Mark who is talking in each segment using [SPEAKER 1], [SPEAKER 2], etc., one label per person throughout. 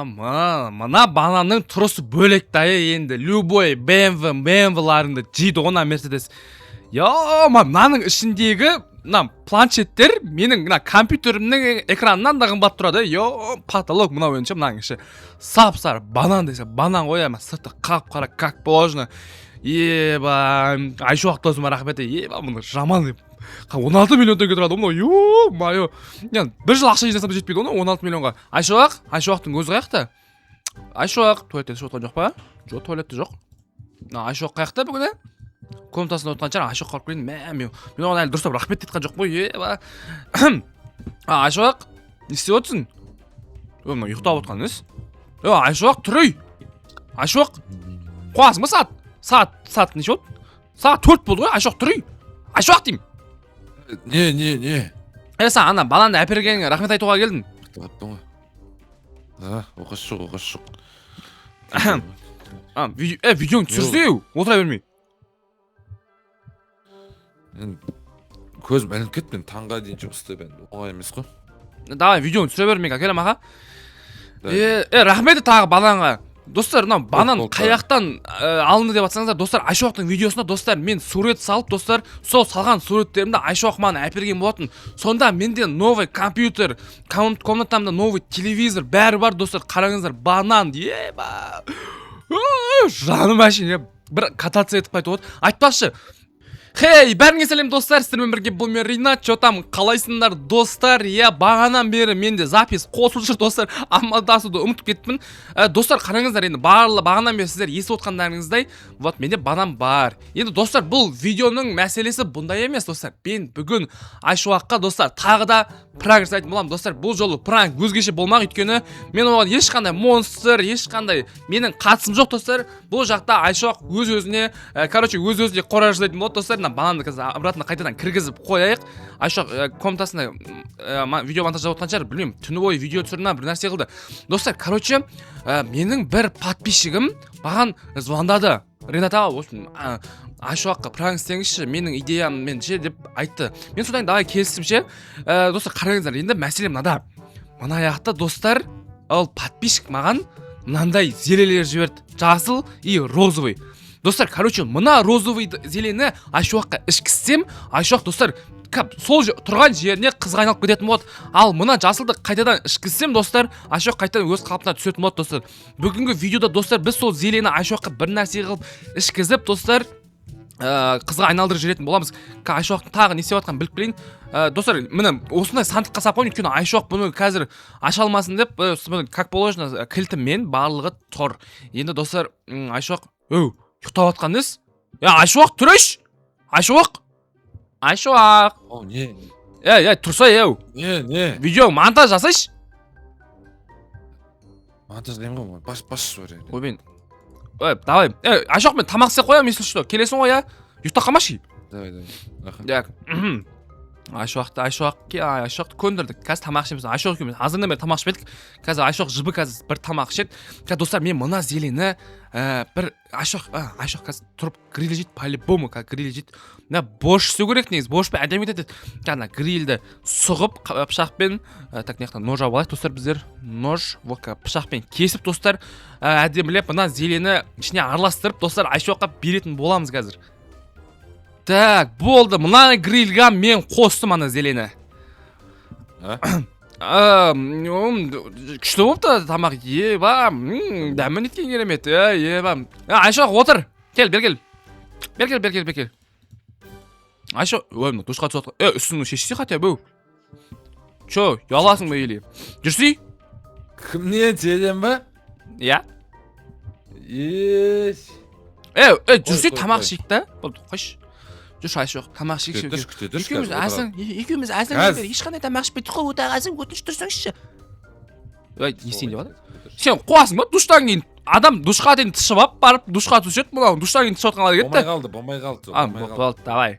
[SPEAKER 1] Мына бананның тұрысы бөлек дайы енді. Любой BMW-ларында жейді ғона Мерседес. Мынаның ішіндегі планшеттер менің компьютерімнің экранынан да қымбат тұрады. Потолок мына ойынша мынаның іші. Сап-сары банан десе, банан қоя ма, сырты қап-қара, как положено. Айшуақ досыма рахмет. Мұны жаман 16 миллион теңге тұрады. Ё-моё. Бір жыл ақша жинасам жетпейді оны 16 миллионға. Айшуақтың өзі қаяқта? Айшуақ туалетте шығып отқан жоқ па? Жоқ, туалетте жоқ. Айшуақ қаяқта бүгін? Комнатасында отқан шығар. Айшуақ қалып келейін. Мен оған әлі дұрыстап рахмет етқан жоқ қой. Айшуақ, не істеп отырсың? Ұйықтап отқан емес? Айшуақ, тұрый. Айшуақ, қоясың ба сағат? Сағат неше болды? Сағат 4 болды ғой. Айшуақ, тұрый. Айшуақ деймін.
[SPEAKER 2] Не.
[SPEAKER 1] Саған ана бананды әпергеніңе рахмет айтуға келдім.
[SPEAKER 2] Қаттың ғой. Оқасы жоқ.
[SPEAKER 1] Видеоңды түсірсеу, отыра бермей.
[SPEAKER 2] Көзім әлініп кетті, мен таңға дейін жұмыс істеп енді. Оңай емес қой.
[SPEAKER 1] Давай, видеоңды түсіре бермей, келем аға. Рахмет тағы бананға. Достар, банан қаяқтан алынды деп атсаңыздар, достар, Айшуақтың видеосына, достар, мен сурет салып, достар, сол салған суреттерімді Айшуақ маған әперген болатын. Сонда менде новый компьютер, комнатамда новый телевизор, бәрі бар, достар, қараңыздар, банан, жаным әшейін, бір кататься етіп қайтып отыр. Айтпақшы, хей, бәріңе сәлем достар, сіздермен бірге бұл мен Ринат, там қалайсыңдар достар? Бағанан бері менде запись қосылып жүр достар, амалдасуды ұмытып кеттім. Достар, қараңыздар, енді бағанан бері сіздер естіп отқандарыңыздай, вот менде банан бар. Енді достар, бұл видеоның мәселесі бұндай емес достар. Мен бүгін Айшуаққа достар тағы да пранк жасайтын боламын достар. Бұл жолы пранк өзгеше болмақ, өйткені мен оған ешқандай монстр, ешқандай менің қатысым жоқ достар. Бұл жақта Айшуақ өз-өзіне қора жасайтын болады достар. Бананды қазір обратно қайтадан кіргізіп қояйық. Айшуақ комнатасында видео монтаж жасап отқан шығар, білмеймін, түні бойы видео түсірді ме, бір нәрсе қылды. Достар, менің бір подписчигім маған звондады. Ринат аға, Айшуаққа пранк істеңізші, менің идеяммен ше деп айтты. Мен содан давай келістім ше. Достар, қараңыздар, енді мәселе мынада. Мына аяқта достар, ал подписчик маған мынандай зелелер жіберді. Жасыл и розовый. Достар, мына розовый зелені Айшуаққа ішкізсем, Айшуақ достар сол тұрған жеріне қызға айналып кететін болады. Ал мына жасылды қайтадан ішкізсем достар, Айшуақ қайтадан өз қалпына түсетін болады достар. Бүгінгі видеода достар біз сол зелені Айшуаққа бір нәрсе қылып ішкізіп достар қызға айналдырып жіберетін боламыз. Айшуақтың тағы не істеп жатқанын біліп білейін. Достар, міне осындай сандыққа салып қойын, өйткені Айшуақ бұны қазір аша алмасын деп, как положено кілтімен барлығы тұр. Енді достар, Айшуақ, ұйықтап жатқан нес? Айшуақ, тұрайш! Айшуақ!
[SPEAKER 2] Не?
[SPEAKER 1] Тұрса,
[SPEAKER 2] Не?
[SPEAKER 1] Видео монтаж жасайш?
[SPEAKER 2] Монтаж деймін ғой, басшы бар.
[SPEAKER 1] Ойбен. Давай. Айшуақ, мен тамақ істеп қоям, если что. Келесің ғой, ұйықтап қалмашы.
[SPEAKER 2] Давай.
[SPEAKER 1] Айшуақты көндірдік. Қазір тамақ ішеміз. Айшуақ екеуміз азаннан бері тамақ ішпедік. Қазір Айшуақ жыбы қазір бір тамақ ішеді. Достар, мен мына зелені бір Айшуақ қазір тұрып гриль жейді, по-любому гриль жейді. Мына борщ істеу керек негізі. Борщпен әдемі етеді. Ана грильді сұғып пышақпен, так неқтан нож алып алайық достар біздер. Нож, пышақпен кесіп достар, әдемілеп мына зелені ішіне араластырып достар Айшуаққа беретін боламыз қазір. Так, болды. Мына грильға мен қостым ана зелені. Күшті болыпты тамақ. Дәмін еткен керемет. Айшуақ, отыр. Бер кел. Айшуақ, душқа түсіп отыр. Үстіңді шешсе қатя бұл. Чо, яласың ба еле? Жүрсей?
[SPEAKER 2] Кімнен телем ба?
[SPEAKER 1] Жүрсей тамақ шейік та? Қойш. Жүрш Айшуақ, тамақ шейік. Екеуміз әзін ешқандай тамақ ішпейді қой, өтағасын өтініш тұрсаңызшы. Не істейін деп ады? Сен қуасың ба? Душтан кейін адам душқа дейін тышып ап, барып душқа түседі, мұнау душтан кейін тышып отқанға кетті.
[SPEAKER 2] Болмай қалды.
[SPEAKER 1] Болды, давай.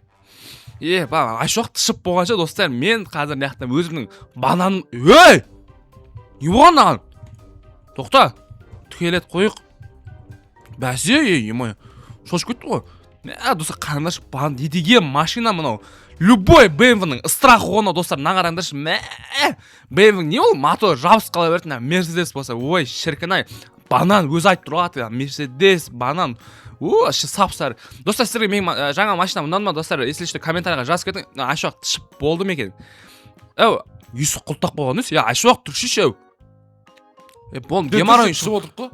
[SPEAKER 1] Айшуақ тышып болғанша достар, мен қазір неқтен өзімнің бананым... Не болған наған? Тоқта, түкелет қойық. Бәсе, шошып кетті ғой. Достар, қарындашы, не деген машина мынау. любой BMW-ның ысырағы оны достар мына қараңдаршы. BMW не ол мотор жабысып қала берді. Mercedes болса, ой шіркін-ай. Банан өзі айтып тұрады. Mercedes, банан. Сап-сары. Достар, сіздерге мен жаңа машина ұнады ма достар? Если что комментарийға жазып кетің. Айшуақ тышып болды ма екен? Юсуп құлтақ болған өз? Айшуақ тұршыш әу. Болым демар ойын
[SPEAKER 2] шығып отырып қой.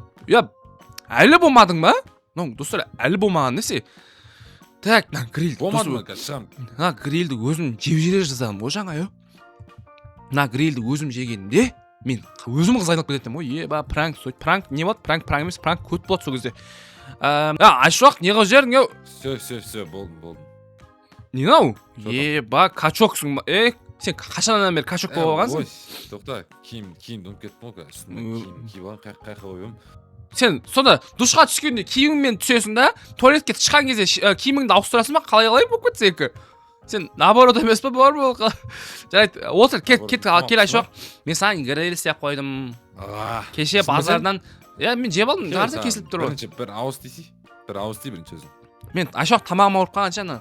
[SPEAKER 1] Әлі болмадың ба? Достар, әлі болмаған несі? Так, гриль.
[SPEAKER 2] Болмады ма қазір?
[SPEAKER 1] Грильді өзім жеп жерер жазамын. О жаңа әу. Грильді өзім жегенде мен өзім қыз айналып кететім. Пранк, пранк не болды? Пранк емес, пранк көт болды сол кезде. Айшуақ, не қылып жердің еу?
[SPEAKER 2] Все, болдым.
[SPEAKER 1] Не нау? Качоксың. Сен қашаннан бері качок болып алғансың?
[SPEAKER 2] Ой, тоқта, киім донып кеттім ғой. Үстімде киім алған, қайқа қойым.
[SPEAKER 1] Сен сонда душқа түскенде киіміңмен түсесің да, туалетке шыққан кезде киіміңді ауыстырасың ба? Қалай болып кетсе екі? Сен наоборот емес па? Бар бол. Жарайды, отыр, кел Айшуақ. Мен саған гриль істеп қойдым. Кеше базардан мен жеп алдым, қарсы кесіліп тұр ғой.
[SPEAKER 2] Бір ауыз тиси. Бір ауыз ти бірінші өзің.
[SPEAKER 1] Мен Айшуақ тамағым ауырып қалған ше ана.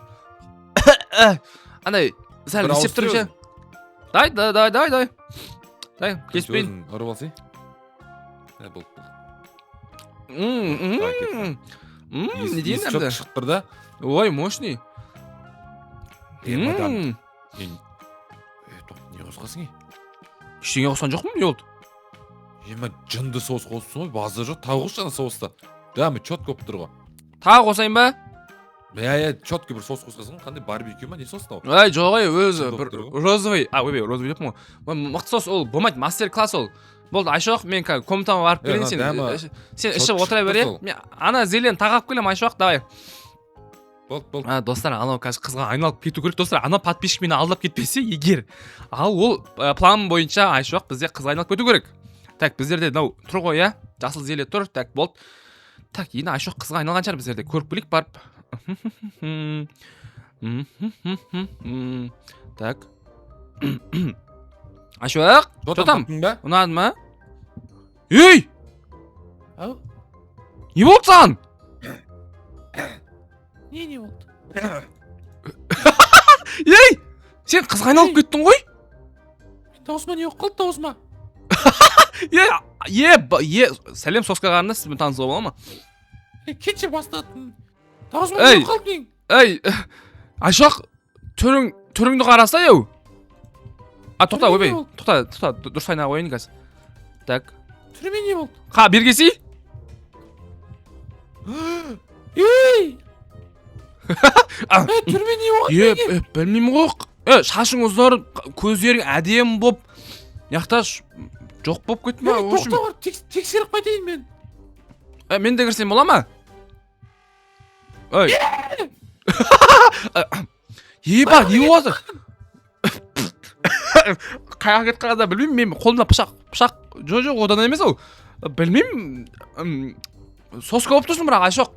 [SPEAKER 1] Андай сәл істеп тұрып ше. Дай. Кеспейін.
[SPEAKER 2] Ұрып алсай. Болды.
[SPEAKER 1] Не дейін
[SPEAKER 2] әмді? Есі шығып тұр да.
[SPEAKER 1] Ой, мощный.
[SPEAKER 2] Не қосқасың е?
[SPEAKER 1] Ештеңе қосқан жоқ му, не болды?
[SPEAKER 2] Жынды соус қоссын ғой, базы жоқ, тағы қос жана соуста. Дәмі чет көп тұр ғой.
[SPEAKER 1] Тағы қосайын ба?
[SPEAKER 2] Четкі бір соус қосқасың, қандай барбекю ма, не соус тау?
[SPEAKER 1] Жоқ, өзі бір розовый, розовый деп му? Мықты соус ол, болмайды, мастер-класс ол. Болды, Айшуақ, мен комнатама барып келейін, сен ішіп отыра бере. Ана зелен тағап келем, Айшуақ, давай.
[SPEAKER 2] Болды.
[SPEAKER 1] Достар, анау қазір қызға айналып кету керек. Достар, анау подписчик мені алдап кетпесе, егер. Ол план бойынша Айшуақ бізде қызға айналып кету керек. Так, біздерде тұр ғой, я? Жасыл зеле тұр, так, болды. Так, енді Айшуақ қызға айналған шығар біздерде. Көріп білік барып. Так. Айшуақ, жотам? Ұнады ма? Ей! Не болды саған?
[SPEAKER 2] Не болды?
[SPEAKER 1] Ей! Сен қызға айналып кеттің ғой?
[SPEAKER 2] Даусыма не болып қалды даусыма?
[SPEAKER 1] Сәлем соска қарында сізбен танысуға бола ма?
[SPEAKER 2] Кетші бастатын. Даусыма не болып қалды мен?
[SPEAKER 1] Ей, Айшуақ, түріңді қараса еу? Тоқта, өбей, тоқта, дұрыс айнаға қойын қазір. Так.
[SPEAKER 2] Түріме не болды?
[SPEAKER 1] Бергесі?
[SPEAKER 2] Ей! Түріме не болды?
[SPEAKER 1] Білмеймін ғой. Шашың ұзар, көздерің әдем боп. Яқта жоқ боп кетті ма?
[SPEAKER 2] Тоқта бар, тексеріп қайтайын мен.
[SPEAKER 1] Мен де кірсем бола ма? Ой. Еба, не болды? Қайға кетіп қалғанда білмеймін, мен қолымда пышақ жоқ, одан емес ол. Білмеймін, соска болып тұрсың бірақ Айшуақ.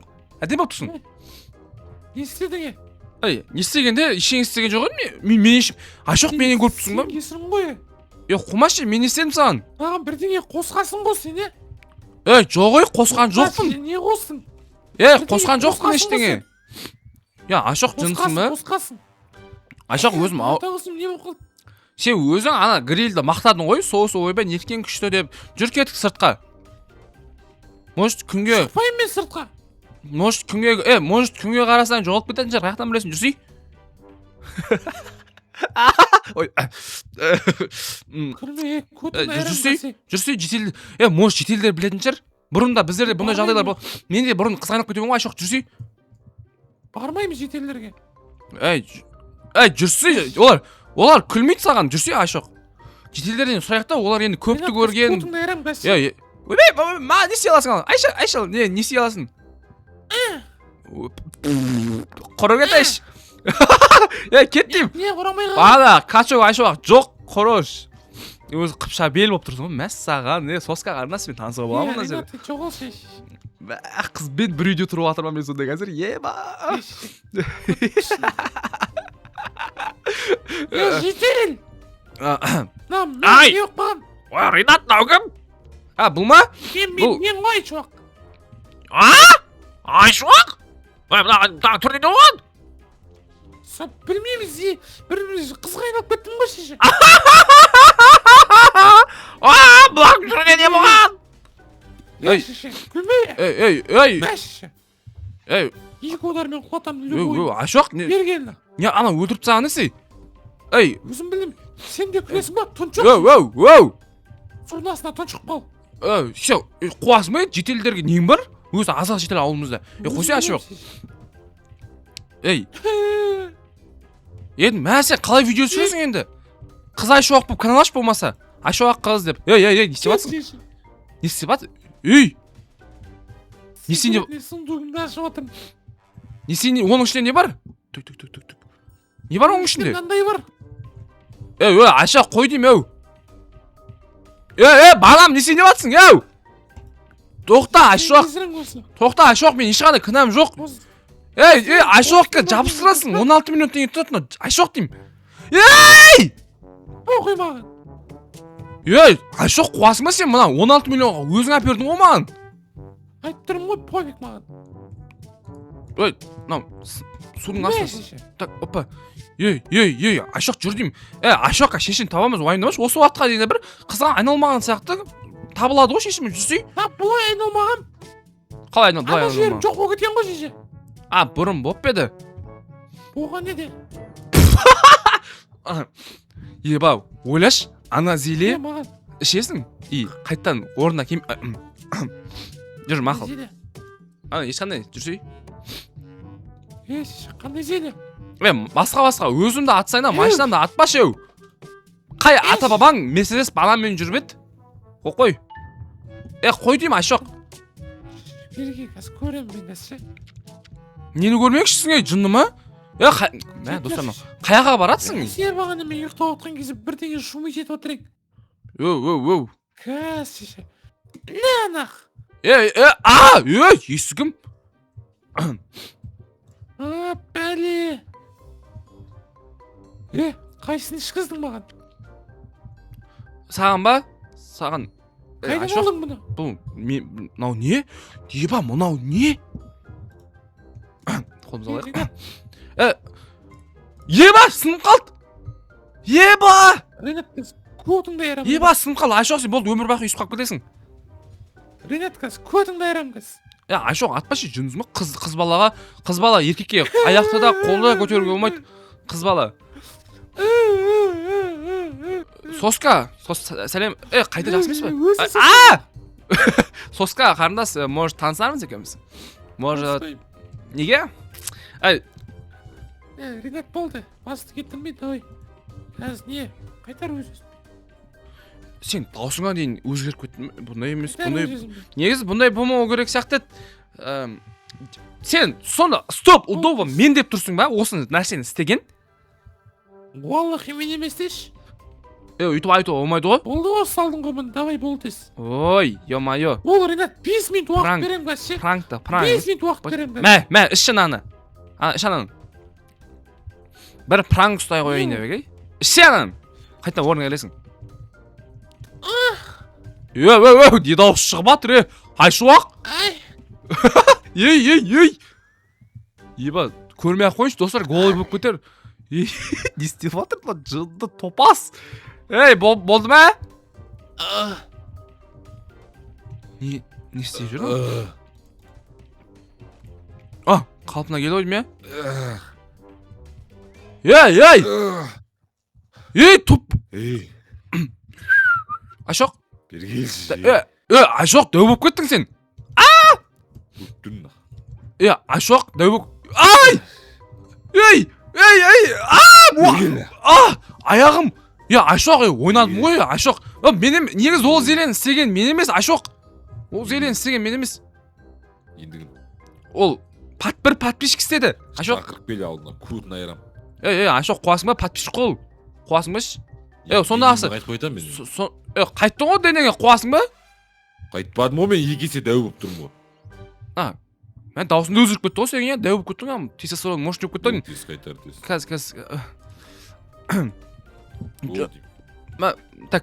[SPEAKER 1] Әдем болып тұрсың.
[SPEAKER 2] Не істедің е?
[SPEAKER 1] Не істегенде, ештеңе істеген жоқ еді мен ешім. Айшуақ менен көріп тұрсың ба?
[SPEAKER 2] Сен кесірің ғой.
[SPEAKER 1] Қумашы, мен не істедім саған?
[SPEAKER 2] Маған бірдеңе қосқансың ғой сен е?
[SPEAKER 1] Жоқ қосқан жоқпын.
[SPEAKER 2] Сен не қостың?
[SPEAKER 1] Қосқан жоқпын ештеңе. Айшуақ жынсың ба?
[SPEAKER 2] Қосқансың.
[SPEAKER 1] Айшуақ өзім
[SPEAKER 2] Тағысым не болып қалды?
[SPEAKER 1] Сен өзің ана грильді мақтадың ғой, соусы ойбай неткен күшті деп. Жүр кеттік сыртқа. Может күнге...
[SPEAKER 2] Шықпайын мен сыртқа.
[SPEAKER 1] Может күнге қарасаң жоғалып кететін шығар, қаяқтан білесің, жүрсей?
[SPEAKER 2] Кірме, көтім әрім
[SPEAKER 1] жүрсей, жетелдер. Может жетелдер білетін шығар. Бұрында біздерде бұндай жағдайлар бол. Мен де бұрын қызғанып кетуім ғой, Айшуақ, жүрсей?
[SPEAKER 2] Бармаймыз жетелдерге.
[SPEAKER 1] Жүрсей, олар күлмейді саған, жүрсей Айшуақ. Жетелдерден сұраяқта, олар енді көпті көрген.
[SPEAKER 2] Көтімді әрім бәсі.
[SPEAKER 1] Ма, не істей аласың? Айша, не істей аласың? Құрып ет Айш. Кеттім.
[SPEAKER 2] Не, құрамай ға?
[SPEAKER 1] Бада, качок Айшуақ, жоқ, құрыш. Өзі қыпша бел болып тұрсың, мәс саған, соска қарнасымен танысуға бола ма жер?
[SPEAKER 2] Жоғалшы.
[SPEAKER 1] Қызбен бір үйде тұрып атырман мен сонда қазір, еба.
[SPEAKER 2] Жетел!
[SPEAKER 1] Ай!
[SPEAKER 2] Не оқпаған?
[SPEAKER 1] Ринат, наугім? Бұл ма?
[SPEAKER 2] Мен ғой Айшуақ.
[SPEAKER 1] Айшуақ? Түрде не оған?
[SPEAKER 2] Bilmейміз бір қызға айналып кеттім ғой шеше.
[SPEAKER 1] Бұлақ жүрген не болған? Ей
[SPEAKER 2] шеше күлме.
[SPEAKER 1] ей
[SPEAKER 2] Мә шеше.
[SPEAKER 1] ей
[SPEAKER 2] Екі удармен құлатамын любой.
[SPEAKER 1] Ашоқ не
[SPEAKER 2] Бергені.
[SPEAKER 1] ана өлтіріп тастаған несі? Ей
[SPEAKER 2] Өзім білем. Сен де күлесің ба? Тұншық. Судың астына тұншық бол.
[SPEAKER 1] Все қуасың ба жетелдерге нең бар? Өзі азақ жетел ауылымызда. Қойсай Ашоқ. Ей енді мә сен қалай видео түсіресің енді? Қыз Ашоқ болып канал аш болмаса. Ашоқ қыз деп. Ей не істеп жатсың? Не істеп жатсың? Ей не істейін деп?
[SPEAKER 2] Сундугымды ашып отырмын.
[SPEAKER 1] Не істейін? Оның ішінде не бар? Түк. Не бар оның ішінде?
[SPEAKER 2] Қандай бар?
[SPEAKER 1] Ашоқ қой деймін балам не істейін деп жатсың? Тоқта Ашоқ. Тоқта Ашоқ, мен ешқандай кінәм жоқ. Ашоққа жабыстырасың. 16 минут теңге тұтатын. Ашоқ деймін.
[SPEAKER 2] Оқой маған.
[SPEAKER 1] Ашоқ қуасың ба сен мына 16 миллионға өзің әпердің ғой маған.
[SPEAKER 2] Айтып тұрмын ғой пофиг маған.
[SPEAKER 1] Мынау судың астында. Так, опа. Ашоқ жүр деймін. Ашоққа шешін табамыз, уайымдамашы. Осы уақытқа дейін бір қызға айналмаған сияқты табылады ғой шешімі, жүрсей.
[SPEAKER 2] Бұлай айналмаған.
[SPEAKER 1] Қалай айналмаған?
[SPEAKER 2] Ана жерім жоқ болып кеткен ғой шеше.
[SPEAKER 1] Бұрын болып еді.
[SPEAKER 2] Болған еді.
[SPEAKER 1] Еба, ойлаш, ана зеле
[SPEAKER 2] Маған.
[SPEAKER 1] ішесің. Қайттан орнына кем... Жүр, мақыл.
[SPEAKER 2] Зеле.
[SPEAKER 1] Ешқандай, жүрсей.
[SPEAKER 2] Шеше, қандай зеле?
[SPEAKER 1] Басқа, өзімді атсайна, машинамды атпашы еу. Қай ата бабаң Мерседес баламмен жүрбет? Қой. Қой дейм, Ашоқ.
[SPEAKER 2] Берге, қазір көремін мен әсі.
[SPEAKER 1] Нені көрмекшісің, жынды ма? Достарым, қаяға баратсың?
[SPEAKER 2] Сен бағана мен ұйықтап отқан кезде бірдеңе шумай жетіп отырайын. Кәс, шеше. Не анақ?
[SPEAKER 1] Есігім.
[SPEAKER 2] Бәле. Қайсыны ішкіздің маған?
[SPEAKER 1] Саған ба? Саған.
[SPEAKER 2] Қайдан алдың бұны?
[SPEAKER 1] Мынау не? Еба, мынау не? Қолымыз алайық. Еба, сынып қалды. Еба!
[SPEAKER 2] Ренат, көтіңді айрам.
[SPEAKER 1] Еба, сынып қалды. Ашоқ, сен болды өмір бақи үйсіп қалып кетесің.
[SPEAKER 2] Ренат, көтіңді айрам кәз.
[SPEAKER 1] Ашоқ, атпашы жүніз мұ? Қыз бала еркекке аяқты да қолды көтеруге болмайды. Қыз бала. Соска, сәлем. Қайда жақсы емес па? Соска, қарындас, может танысармыз екенбіз? Может... Неге?
[SPEAKER 2] Ренат болды. Басты кеттірмей, давай. Қазір не? Қайтар өзіз.
[SPEAKER 1] Сен даусыңа дейін өзгеріп кеттің. Бұндай емес. Негізі бұндай болмау керек сияқты. Сен сонда стоп, удобно мен деп тұрсың ба? Осы нәрсені істеген?
[SPEAKER 2] Уаллахи мен емес деші.
[SPEAKER 1] Үйтіп айтуға болмайды ғой?
[SPEAKER 2] Болды ғой, салдың ғой мұны, давай болды дес.
[SPEAKER 1] Ой, ё-майо.
[SPEAKER 2] Ол Ренат 5 минут уақыт берем кәз ше.
[SPEAKER 1] Пранк.
[SPEAKER 2] 5 минут уақыт берем кәз.
[SPEAKER 1] Мә, ішші ананы. Ішші ананы. Бір пранк ұстай қойын деп егей. Ішші ананы. Қайта орныңа келесің. Не дауыс шығып атыр, Айшуақ. Ей. Еба, көрмей-ақ қойыншы, достар, голый болып кетер. Не істеп атыр, жынды топас. Болды ма? Не істеп жүрдің? Қалпына келді ойдым, туп. Ашоқ. Ашоқ, дәу болып кеттің сен. Ашоқ, дәу болып... Аяғым. Ашоқ, ойнадым ғой, Ашоқ. Негіз ол зелені істеген мен емес, Ашоқ. Ол зелені істеген мен емес. Ол бір подписчик істеді. Ашоқ.
[SPEAKER 2] Шақырып келе алдына, көтін айрам.
[SPEAKER 1] Ашоқ, қуасың ба? Подписчик қол. Қуасың ба? Сонда ақсы.
[SPEAKER 2] Қайтып қойтам мен.
[SPEAKER 1] Қайттың ғой денеге, қуасың ба?
[SPEAKER 2] Қайтпадым ғой, мен екесе дәу болып тұрмын ғой.
[SPEAKER 1] Мен даусыңды өзіріп кетті ғой сен, дәу болып кеттің ғой. Тесесорон мощь деп кеттің.
[SPEAKER 2] Тес қайтар, тес.
[SPEAKER 1] Кәз. Так,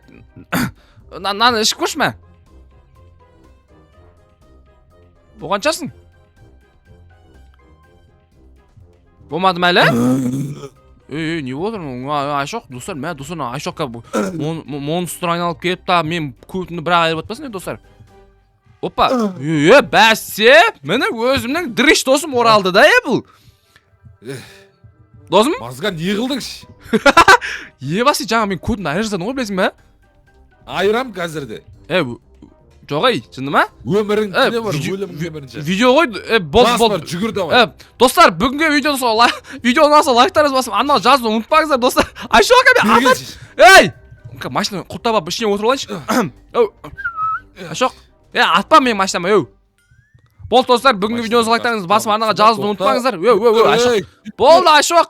[SPEAKER 1] наны ішіп көрші мә? Бұл қаншасың? Bo'lmadi mayli. Ne bo'ldi? Ayşok do'stlar, men do'stlar Ayşokka monster aylanib kelibdi, men ko'pni bir ayirib o'tmasin do'stlar. Hoppa. Basi, meni o'zimning dirish do'stim o'raldi-da bu. Do'stim?
[SPEAKER 2] Mazga ne kıldın?
[SPEAKER 1] Basi жаңа men ko'pni ayirsan, nima bilasizmi?
[SPEAKER 2] Ayıram gazirdi.
[SPEAKER 1] Bu Jo'g'ay, tushundingmi?
[SPEAKER 2] Ömürün ne var? Ölümün ömürünce.
[SPEAKER 1] Video qo'y, bol.
[SPEAKER 2] Cügür de var.
[SPEAKER 1] Do'stlar, bugungi videoni olsa like-laringizni bosib, anna yozishni unutmangizlar do'stlar. Ayşok aka men
[SPEAKER 2] Bir geç.
[SPEAKER 1] Ey! Unka mashina qurtab olib ishga o'tirib olaychi. Ayşok. Atma men mashinamni, yo. Bol do'stlar, bugungi videomizni like-laringizni bosib, anna yozishni unutmangizlar. Ayşok. Bo'ldi Ayşok.